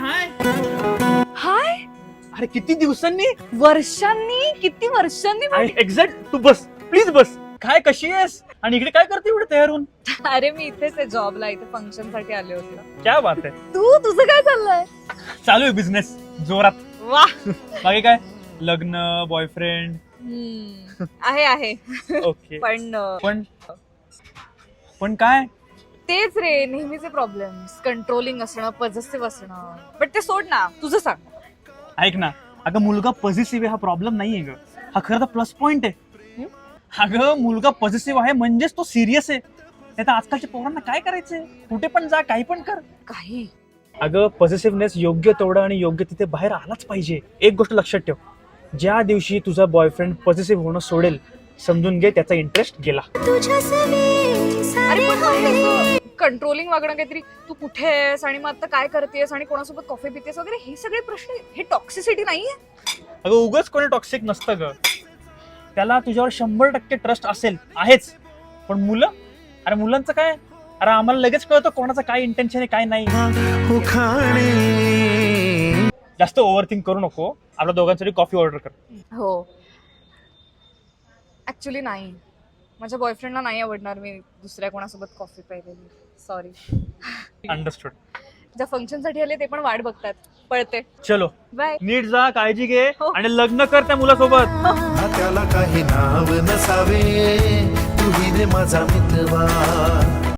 हाय हाय. अरे किती दिवसांनी. वर्षांनी, किती वर्षांनी भेट- एक्झॅक्ट. तू बस प्लीज बस. काय कशी आहेस आणि इकडे काय करते एवढं तयार होऊन. अरे मी इथेच आहे जॉबला, इथे फंक्शन साठी आले होते. क्या बात आहे. तुझं काय चाललंय? चालू आहे बिझनेस जोरात. वा. बाकी काय लग्न बॉयफ्रेंड. आहे ओके पण पण काय. तेच रे, नेहमीचे प्रॉब्लेम्स, कंट्रोलिंग असणं, पॉझिटिव्ह असणं. पण ते सोड ना, तुझं सांग. ऐक ना, अगं मुलगा पॉझिटिव्ह आहे हा प्रॉब्लेम नाहीये ग, हा खरं तर प्लस पॉइंट आहे. अगं मुलगा पॉझिटिव्ह आहे म्हणजेच तो सिरियस आहे. नाही तर आजकालच्या पोरांना काय करायचंय, कुठे पण जा काही पण कर. काही अगं पॉझिटिव्हनेस योग्य तेवढं आणि योग्य तिथे बाहेर आलाच पाहिजे. एक गोष्ट लक्षात ठेव, ज्या दिवशी तुझा बॉयफ्रेंड पॉझिटिव्ह होणं सोडेल समजून घे त्याचा इंटरेस्ट गेला. अरे पण कंट्रोलिंग वागणं काहीतरी, तू कुठे आहेस आणि मग आता काय करतेस आणि कोणासोबत कॉफी पितेस वगैरे, हे सगळे प्रश्न, हे टॉक्सिसिटी नाहीये. अगं उगाच कोणी टॉक्सिक नसतं ग, त्याला तुझ्यावर 100% ट्रस्ट असेल आहेच. पण मुलं, अरे मुलांचं काय, अरे आम्हाला लगेच कळतं कोणाचं काय इंटेन्शन आहे काय नाही. जास्त ओव्हरथिंक करू नको, आपल्या दोघांसाठी कॉफी ऑर्डर कर. हो, ऍक्च्युली नाही, माझ्या बॉयफ्रेंडला नाही आवडणार मी दुसऱ्या कोणासोबत कॉफी प्यायलेली. सॉरी. अंडरस्टूड. ज्या फंक्शन साठी आले ते पण वाट बघतात. पळते. चलो बाय. नीट जा, काळजी घे हो. आणि लग्न कर त्या मुलासोबत. त्याला काही नाव नसावे, तू रे माझा मित्रवा.